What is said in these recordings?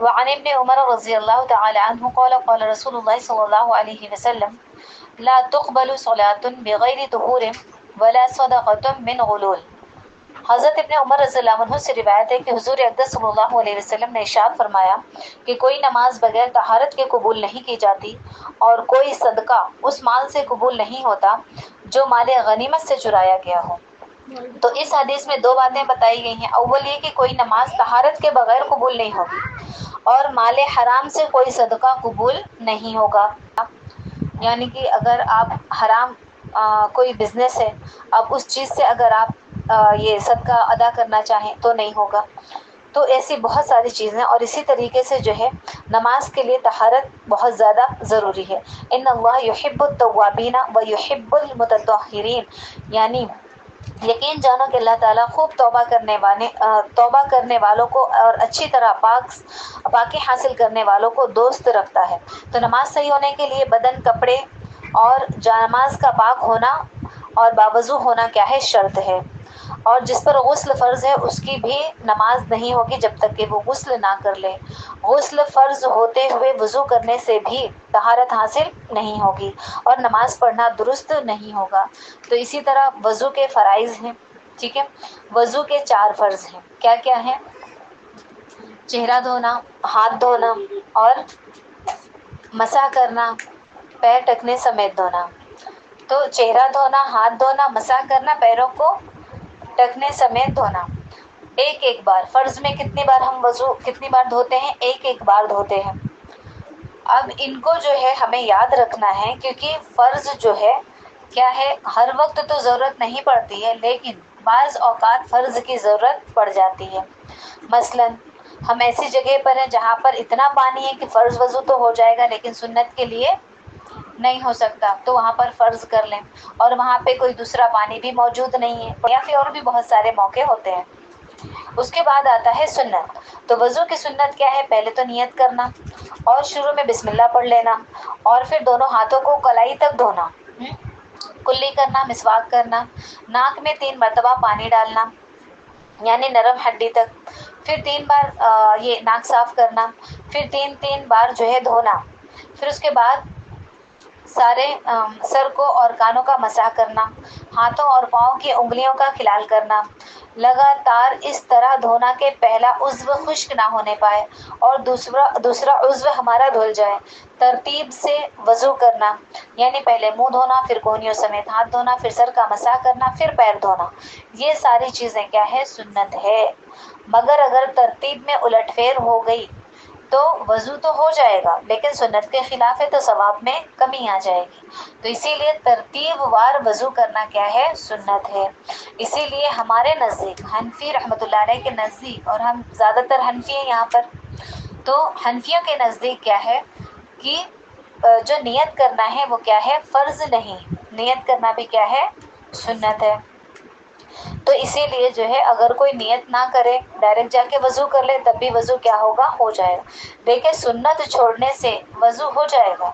وعن ابن عمر رضی اللہ تعالی عنہ قال قال رسول اللہ صلی اللہ علیہ وسلم لا تقبل صلاة بغیر طہور ولا صدقة من غلول۔ حضرت ابن عمر رضی اللہ عنہ سے روایت ہے کہ حضور اقدس صلی اللہ علیہ وسلم نے ارشاد فرمایا کہ کوئی نماز بغیر طہارت کے قبول نہیں کی جاتی اور کوئی صدقہ اس مال سے قبول نہیں ہوتا جو مال غنیمت سے چرایا گیا ہو۔ تو اس حدیث میں دو باتیں بتائی گئی ہیں۔ اول یہ کہ کوئی نماز طہارت کے بغیر قبول نہیں ہوگی، اور مال حرام سے کوئی صدقہ قبول نہیں ہوگا۔ یعنی کہ اگر آپ حرام کوئی بزنس ہے، اب اس چیز سے اگر آپ یہ صدقہ ادا کرنا چاہیں تو نہیں ہوگا۔ تو ایسی بہت ساری چیزیں، اور اسی طریقے سے جو ہے نماز کے لیے طہارت بہت زیادہ ضروری ہے۔ ان اللہ یحب التوابین و یحب المتطہرین، یعنی یقین جانو کہ اللہ تعالیٰ خوب توبہ کرنے والوں کو اور اچھی طرح پاکی حاصل کرنے والوں کو دوست رکھتا ہے۔ تو نماز صحیح ہونے کے لیے بدن، کپڑے اور جانماز کا پاک ہونا اور باوضو ہونا کیا ہے؟ شرط ہے۔ اور جس پر غسل فرض ہے اس کی بھی نماز نہیں ہوگی جب تک کہ وہ غسل نہ کر لے۔ غسل فرض ہوتے ہوئے وضو کرنے سے بھی طہارت حاصل نہیں ہوگی اور نماز پڑھنا درست نہیں ہوگا۔ تو اسی طرح وضو کے فرائض ہیں، ٹھیک ہے؟ وضو کے 4 فرض ہیں۔ کیا کیا ہیں؟ چہرہ دھونا، ہاتھ دھونا اور مسح کرنا، پیر ٹکنے سمیت دھونا۔ تو چہرہ دھونا، ہاتھ دھونا، مسح کرنا، پیروں کو ٹکنے سمیت دھونا، ایک بار۔ فرض میں کتنی بار ہم وضو کتنی بار دھوتے ہیں؟ ایک بار دھوتے ہیں۔ اب ان کو جو ہے ہمیں یاد رکھنا ہے، کیونکہ فرض جو ہے کیا ہے، ہر وقت تو ضرورت نہیں پڑتی ہے، لیکن بعض اوقات فرض کی ضرورت پڑ جاتی ہے۔ مثلا ہم ایسی جگہ پر ہیں جہاں پر اتنا پانی ہے کہ فرض وضو تو ہو جائے گا لیکن سنت کے لیے نہیں ہو سکتا، تو وہاں پر فرض کر لیں، اور وہاں پہ کوئی دوسرا پانی بھی موجود نہیں ہے، یا پھر اور بھی بہت سارے موقع ہوتے ہیں۔ اس کے بعد آتا ہے سنت۔ تو وضو کی سنت کیا ہے؟ پہلے تو نیت کرنا اور شروع میں بسم اللہ پڑھ لینا، اور پھر دونوں ہاتھوں کو کلائی تک دھونا، کلی کرنا، مسواک کرنا، ناک میں 3 مرتبہ پانی ڈالنا یعنی نرم ہڈی تک، پھر 3 بار یہ ناک صاف کرنا، پھر 3 بار جو ہے دھونا، پھر اس کے بعد سارے سر کو اور کانوں کا مسح کرنا، ہاتھوں اور پاؤں کی انگلیوں کا خلال کرنا، لگاتار اس طرح دھونا کہ پہلا عضو خشک نہ ہونے پائے اور دوسرا عضو ہمارا دھل جائے۔ ترتیب سے وضو کرنا، یعنی پہلے منہ دھونا، پھر کونیوں سمیت ہاتھ دھونا، پھر سر کا مسح کرنا، پھر پیر دھونا۔ یہ ساری چیزیں کیا ہے؟ سنت ہے۔ مگر اگر ترتیب میں الٹ پھیر ہو گئی تو وضو تو ہو جائے گا لیکن سنت کے خلاف ہے، تو ثواب میں کمی آ جائے گی۔ تو اسی لیے ترتیب وار وضو کرنا کیا ہے؟ سنت ہے۔ اسی لیے ہمارے نزدیک، حنفی رحمۃ اللہ علیہ کے نزدیک، اور ہم زیادہ تر حنفی ہیں یہاں پر، تو حنفیوں کے نزدیک کیا ہے کہ جو نیت کرنا ہے وہ کیا ہے؟ فرض نہیں، نیت کرنا بھی کیا ہے؟ سنت ہے۔ تو اسی لیے جو ہے اگر کوئی نیت نہ کرے، ڈائریکٹ جا کے وضو کر لے، تب بھی وضو کیا ہوگا؟ ہو جائے گا۔ دیکھیں سنت چھوڑنے سے وضو ہو جائے گا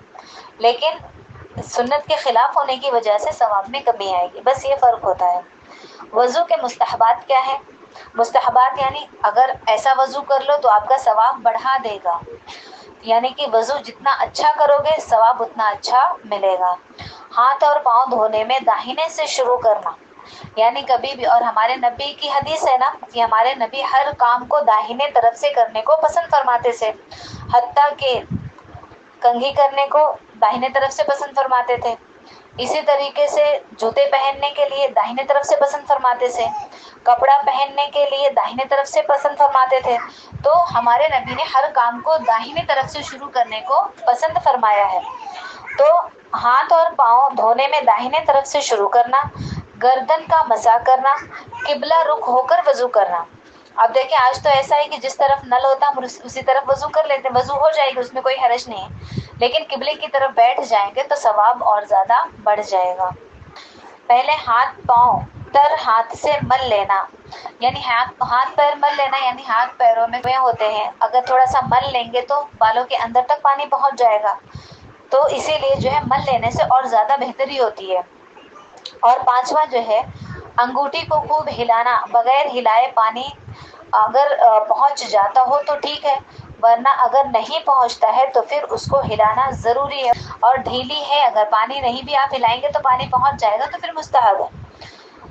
لیکن سنت کے خلاف ہونے کی وجہ سے ثواب میں کمی آئے گی، بس یہ فرق ہوتا ہے۔ وضو کے مستحبات کیا ہے؟ مستحبات یعنی اگر ایسا وضو کر لو تو آپ کا ثواب بڑھا دے گا، یعنی کہ وضو جتنا اچھا کرو گے ثواب اتنا اچھا ملے گا۔ ہاتھ اور پاؤں دھونے میں داہنے سے شروع کرنا، یعنی کبھی بھی، اور ہمارے نبی کی حدیث ہے نا کہ ہمارے نبی ہر کام کو داہنے طرف سے کرنے کو پسند فرماتے تھے، حتیٰ کہ کنگھی کرنے کو داہنے طرف سے پسند فرماتے تھے۔ اسی طریقے سے جوتے پہننے کے لیے داہنے طرف سے پسند فرماتے تھے، کپڑا پہننے کے لیے داہنے طرف سے پسند فرماتے تھے۔ تو ہمارے نبی نے ہر کام کو داہنے طرف سے شروع کرنے کو پسند فرمایا ہے۔ تو ہاتھ اور پاؤں دھونے میں داہنے طرف سے شروع کرنا، گردن کا مسح کرنا، قبلہ رخ ہو کر وضو کرنا۔ اب دیکھیں آج تو ایسا ہے کہ جس طرف نل ہوتا ہم اسی طرف وضو کر لیتے ہیں، وضو ہو جائے گی، اس میں کوئی حرج نہیں ہے، لیکن قبلے کی طرف بیٹھ جائیں گے تو ثواب اور زیادہ بڑھ جائے گا۔ پہلے ہاتھ پاؤں تر ہاتھ سے مل لینا، یعنی ہاتھ پیر مل لینا، یعنی ہاتھ پیروں میں ہوتے ہیں، اگر تھوڑا سا مل لیں گے تو بالوں کے اندر تک پانی پہنچ جائے گا، تو اسی لیے جو ہے مل لینے سے اور زیادہ بہتری ہوتی ہے۔ اور 5واں جو ہے انگوٹھی کو خوب ہلانا، بغیر ہلائے پانی اگر پہنچ جاتا ہو تو ٹھیک ہے، ورنہ اگر نہیں پہنچتا ہے تو پھر اس کو ہلانا ضروری ہے، اور ڈھیلی ہے اگر پانی نہیں بھی آپ ہلائیں گے تو پانی پہنچ جائے گا تو پھر مستحب ہے۔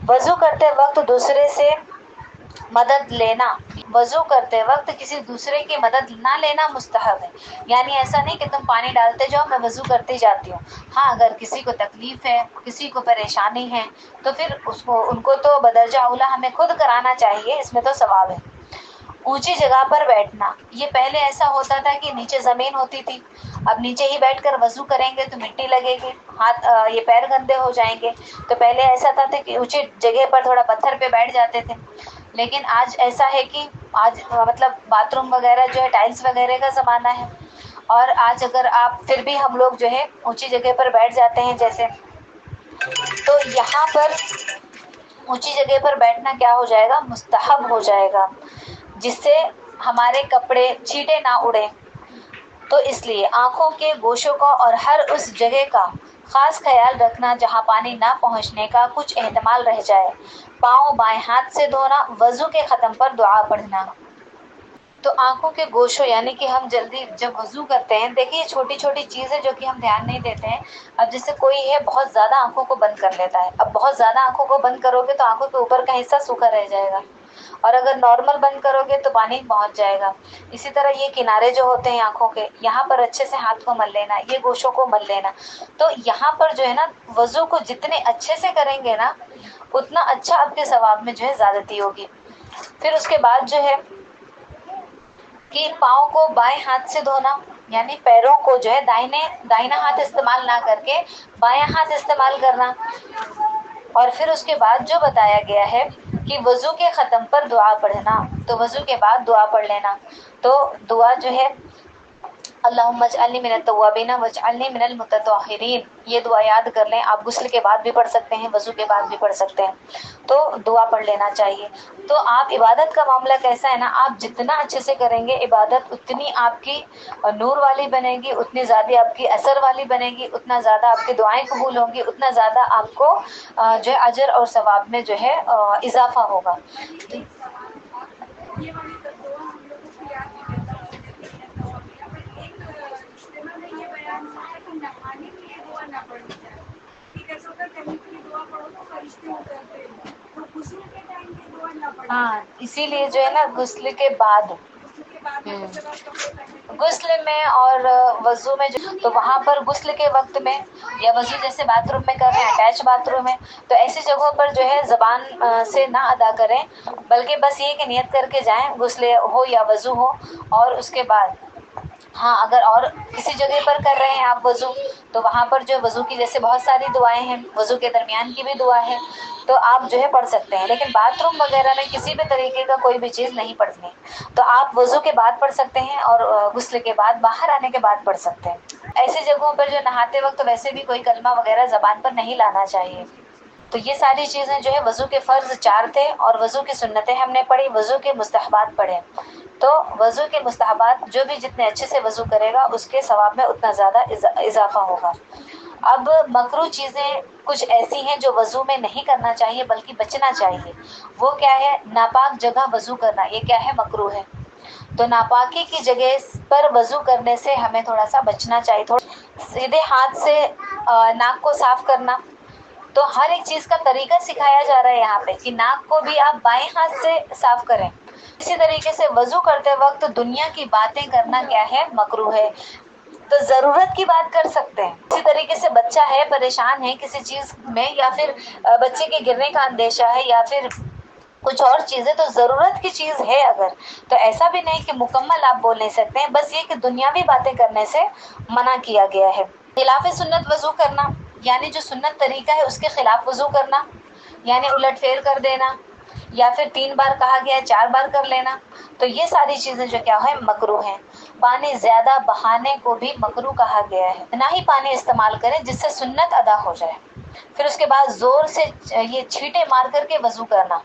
وضو کرتے وقت دوسرے سے مدد لینا، وضو کرتے وقت کسی دوسرے کی مدد نہ لینا مستحب ہے، یعنی ایسا نہیں کہ تم پانی ڈالتے جاؤ میں وضو کرتی جاتی ہوں۔ ہاں اگر کسی کو تکلیف ہے، کسی کو پریشانی ہے تو پھر ان کو تو بدرجہ اولیٰ ہمیں خود کرانا چاہیے، اس میں تو ثواب ہے۔ اونچی جگہ پر بیٹھنا، یہ پہلے ایسا ہوتا تھا کہ نیچے زمین ہوتی تھی، اب نیچے ہی بیٹھ کر وضو کریں گے تو مٹی لگے گی، ہاتھ یہ پیر گندے ہو جائیں گے، تو پہلے ایسا تھا کہ اونچی جگہ پر تھوڑا پتھر پہ بیٹھ جاتے تھے، لیکن آج ایسا ہے کہ آج مطلب باتھ روم وغیرہ جو ہے ٹائلس وغیرہ کا زمانہ ہے، اور آج اگر آپ پھر بھی ہم لوگ جو ہے اونچی جگہ پر بیٹھ جاتے ہیں جیسے، تو یہاں پر اونچی جگہ پر بیٹھنا کیا ہو جائے گا، مستحب ہو جائے گا، جس سے ہمارے کپڑے چھینٹے نہ اڑیں۔ تو اس لیے آنکھوں کے گوشوں کا اور ہر اس جگہ کا خاص خیال رکھنا جہاں پانی نہ پہنچنے کا کچھ احتمال رہ جائے۔ پاؤں بائیں ہاتھ سے دھونا، وضو کے ختم پر دعا پڑھنا۔ تو آنکھوں کے گوشوں یعنی کہ ہم جلدی جب وضو کرتے ہیں، دیکھیے یہ چھوٹی چھوٹی چیزیں جو کہ ہم دھیان نہیں دیتے ہیں۔ اب جس سے کوئی ہے بہت زیادہ آنکھوں کو بند کر لیتا ہے، اب بہت زیادہ آنکھوں کو بند کرو گے تو آنکھوں کے اوپر کا حصہ سوکھا رہ جائے گا، اور اگر نارمل بند کرو گے تو پانی پہنچ جائے گا۔ اسی طرح یہ کنارے جو ہوتے ہیں آنکھوں کے، یہاں پر اچھے سے ہاتھ کو مل لینا، یہ گوشوں کو مل لینا۔ تو یہاں پر جو ہے نا وضو کو جتنے اچھے سے کریں گے نا اتنا اچھا آپ کے ثواب میں جو ہے زیادتی ہوگی۔ پھر اس کے بعد جو ہے کہ پاؤں کو بائیں ہاتھ سے دھونا، یعنی پیروں کو جو ہے دائنا ہاتھ استعمال نہ کر کے بایاں ہاتھ استعمال کرنا۔ اور پھر اس کے بعد جو بتایا گیا ہے کہ وضو کے ختم پر دعا پڑھنا، تو وضو کے بعد دعا پڑھ لینا۔ تو دعا جو ہے اللہم اجعلنی من التوابین واجعلنی من المتطہرین، یہ دعا یاد کر لیں، آپ غسل کے بعد بھی پڑھ سکتے ہیں، وضو کے بعد بھی پڑھ سکتے ہیں، تو دعا پڑھ لینا چاہیے۔ تو آپ عبادت کا معاملہ کیسا ہے نا، آپ جتنا اچھے سے کریں گے عبادت اتنی آپ کی نور والی بنے گی، اتنی زیادہ آپ کی اثر والی بنے گی، اتنا زیادہ آپ کی دعائیں قبول ہوں گی، اتنا زیادہ آپ کو جو ہے اجر اور ثواب میں جو ہے اضافہ ہوگا۔ یہ والی دعا ہم لوگوں کو یاد نہیں رہتا، ایک اجتماع میں یہ بیان ہوا ہے کہ نہانے میں یہ دعا نہ پڑھی جائے، ٹھیک ہے، سو کہیں کی دعا پڑھو تو فرشتے اترتے ہیں، تو غسل کے ٹائم یہ دعا نہ پڑھی ہاں جائے، اسی لیے جو ہے نا غسل کے بعد، غسل کے بعد میں جب آپ کپڑے پہنے تھے غسل میں اور وضو میں جو، تو وہاں پر غسل کے وقت میں یا وضو جیسے باتھ روم میں کر رہے ہیں، اٹیچ باتھ روم ہے، تو ایسی جگہوں پر جو ہے زبان سے نہ ادا کریں، بلکہ بس یہ کہ نیت کر کے جائیں، غسل ہو یا وضو ہو، اور اس کے بعد ہاں اگر اور کسی جگہ پر کر رہے ہیں آپ وضو، تو وہاں پر جو وضو کی جیسے بہت ساری دعائیں ہیں، وضو کے درمیان کی بھی دعا ہے، تو آپ جو ہے پڑھ سکتے ہیں، لیکن باتھ روم وغیرہ میں کسی بھی طریقے کا کوئی بھی چیز نہیں پڑھنی، تو آپ وضو کے بعد پڑھ سکتے ہیں اور غسل کے بعد باہر آنے کے بعد پڑھ سکتے ہیں۔ ایسی جگہوں پر جو نہاتے وقت ویسے بھی کوئی کلمہ وغیرہ زبان پر نہیں لانا چاہیے۔ تو یہ ساری چیزیں جو ہے وضو کے فرض 4 تھے، اور وضو کی سنتیں ہم نے پڑھی، وضو کے مستحبات پڑھے۔ تو وضو کے مستحبات جو بھی جتنے اچھے سے وضو کرے گا اس کے ثواب میں اتنا زیادہ اضافہ ہوگا۔ اب مکروہ چیزیں کچھ ایسی ہیں جو وضو میں نہیں کرنا چاہیے بلکہ بچنا چاہیے، وہ کیا ہے، ناپاک جگہ وضو کرنا، یہ کیا ہے، مکروہ ہے۔ تو ناپاکی کی جگہ پر وضو کرنے سے ہمیں تھوڑا سا بچنا چاہیے، سیدھے ہاتھ سے ناک کو صاف کرنا، تو ہر ایک چیز کا طریقہ سکھایا جا رہا ہے یہاں پہ کہ ناک کو بھی آپ بائیں ہاتھ سے صاف کریں۔ اسی طریقے سے وضو کرتے وقت دنیا کی باتیں کرنا کیا ہے، مکروہ ہے، تو ضرورت کی بات کر سکتے ہیں۔ اسی طریقے سے بچہ ہے، پریشان ہے کسی چیز میں، یا پھر بچے کے گرنے کا اندیشہ ہے، یا پھر کچھ اور چیزیں، تو ضرورت کی چیز ہے اگر، تو ایسا بھی نہیں کہ مکمل آپ بول نہیں سکتے ہیں، بس یہ کہ دنیاوی باتیں کرنے سے منع کیا گیا ہے۔ خلاف سنت وضو کرنا، یعنی جو سنت طریقہ ہے اس کے خلاف وضو کرنا، یعنی الٹ پھیر کر دینا، یا پھر 3 بار کہا گیا ہے 4 بار کر لینا، تو یہ ساری چیزیں جو کیا ہے، مکروہ ہیں۔ پانی زیادہ بہانے کو بھی مکروہ کہا گیا ہے، نہ ہی پانی استعمال کریں جس سے سنت ادا ہو جائے۔ پھر اس کے بعد زور سے یہ چھینٹے مار کر کے وضو کرنا،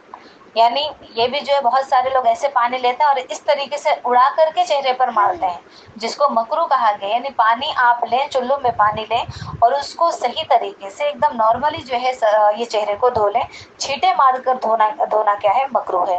یعنی یہ بھی جو ہے بہت سارے لوگ ایسے پانی لیتے ہیں اور اس طریقے سے اڑا کر کے چہرے پر مارتے ہیں، جس کو مکروہ کہا گیا، یعنی پانی آپ لیں، چلو میں پانی لیں اور اس کو صحیح طریقے سے ایک دم نارملی جو ہے یہ چہرے کو دھو لیں، چھینٹے مار کر دھونا کیا ہے، مکروہ ہے۔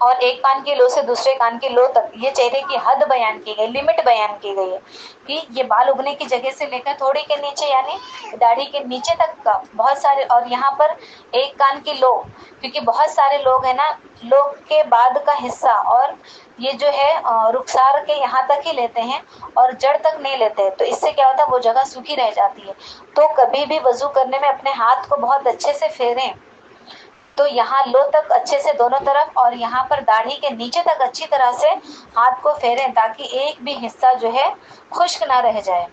اور ایک کان کی لو سے دوسرے کان کی لو تک یہ چہرے کی حد بیان کی گئی، لمٹ بیان کی گئی ہے کہ یہ بال اگنے کی جگہ سے لے کر تھوڑی کے نیچے یعنی داڑھی کے نیچے تک کا بہت سارے، اور یہاں پر ایک کان کی لو، کیونکہ بہت سارے لوگ ہیں نا لوگ کے بعد کا حصہ اور یہ جو ہے رخسار کے یہاں تک ہی لیتے ہیں اور جڑ تک نہیں لیتے، تو اس سے کیا ہوتا ہے وہ جگہ سوکھی رہ جاتی ہے۔ تو کبھی بھی وضو کرنے میں اپنے ہاتھ کو بہت اچھے سے پھیریں، تو یہاں لو تک اچھے سے دونوں طرف اور یہاں پر داڑھی کے نیچے تک اچھی طرح سے ہاتھ کو پھیریں تاکہ ایک بھی حصہ جو ہے خشک نہ رہ جائے۔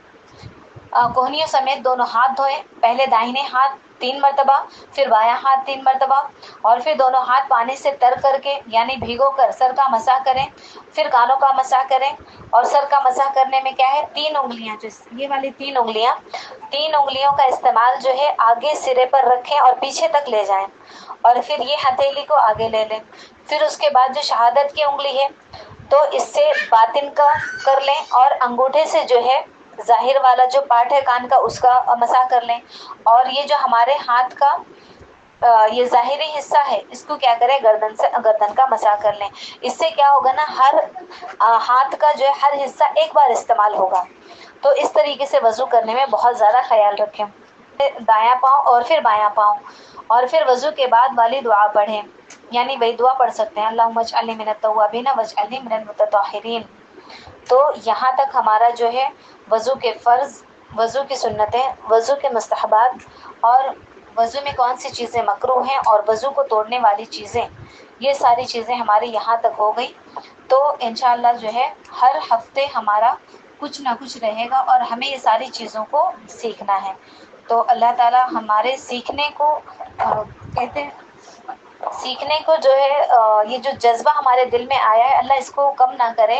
کوہنیوں سمیت دونوں ہاتھ دھوئیں، پہلے داہنے ہاتھ 3 مرتبہ، پھر بایاں ہاتھ 3 مرتبہ، اور پھر دونوں ہاتھ پانی سے تر کر کے یعنی بھیگو کر سر کا مسح کریں، پھر کانوں کا مسح کریں۔ اور سر کا مسح کرنے میں کیا ہے 3 انگلیاں، جو یہ والی 3 انگلیوں کا استعمال جو ہے آگے سرے پر رکھیں اور پیچھے تک لے جائیں، اور پھر یہ ہتھیلی کو آگے لے لیں۔ پھر اس کے بعد جو شہادت کی انگلی ہے تو اس سے باطن کا کر لیں، اور انگوٹھے سے جو ہے ظاہر والا جو پارٹ ہے کان کا اس کا مسح کر لیں، اور یہ جو ہمارے ہاتھ کا یہ ظاہری حصہ ہے اس کو کیا کریں گردن کا مسح کر لیں۔ اس سے کیا ہوگا نا ہر ہاتھ کا جو ہے ہر حصہ ایک بار استعمال ہوگا۔ تو اس طریقے سے وضو کرنے میں بہت زیادہ خیال رکھیں۔ دایاں پاؤں اور پھر بایاں پاؤں، اور پھر وضو کے بعد والی دعا پڑھیں، یعنی وہی دعا پڑھ سکتے ہیں اللہم اجعلنی من التوابین واجعلنی من المتطہرین۔ تو یہاں تک ہمارا جو ہے وضو کے فرض، وضو کی سنتیں، وضو کے مستحبات، اور وضو میں کون سی چیزیں مکروہ ہیں اور وضو کو توڑنے والی چیزیں، یہ ساری چیزیں ہماری یہاں تک ہو گئی۔ تو انشاءاللہ جو ہے ہر ہفتے ہمارا کچھ نہ کچھ رہے گا اور ہمیں یہ ساری چیزوں کو سیکھنا ہے۔ تو اللہ تعالیٰ ہمارے سیکھنے کو کہتے ہیں، سیکھنے کو جو ہے یہ جو جذبہ ہمارے دل میں آیا ہے اللہ اس کو کم نہ کرے،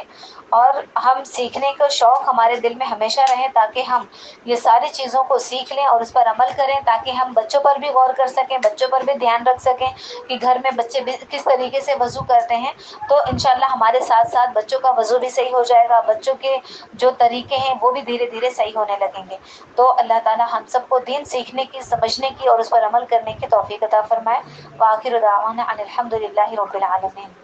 اور ہم سیکھنے کا شوق ہمارے دل میں ہمیشہ رہے تاکہ ہم یہ ساری چیزوں کو سیکھ لیں اور اس پر عمل کریں، تاکہ ہم بچوں پر بھی غور کر سکیں، بچوں پر بھی دھیان رکھ سکیں کہ گھر میں بچے کس طریقے سے وضو کرتے ہیں۔ تو انشاءاللہ ہمارے ساتھ ساتھ بچوں کا وضو بھی صحیح ہو جائے گا، بچوں کے جو طریقے ہیں وہ بھی دھیرے دھیرے صحیح ہونے لگیں گے۔ تو اللہ تعالیٰ ہم سب کو دین سیکھنے کی، سمجھنے کی اور اس پر عمل کرنے کی توفیق عطا فرمائے۔ وآخر دعوانا ان الحمد للہ رب العالمین۔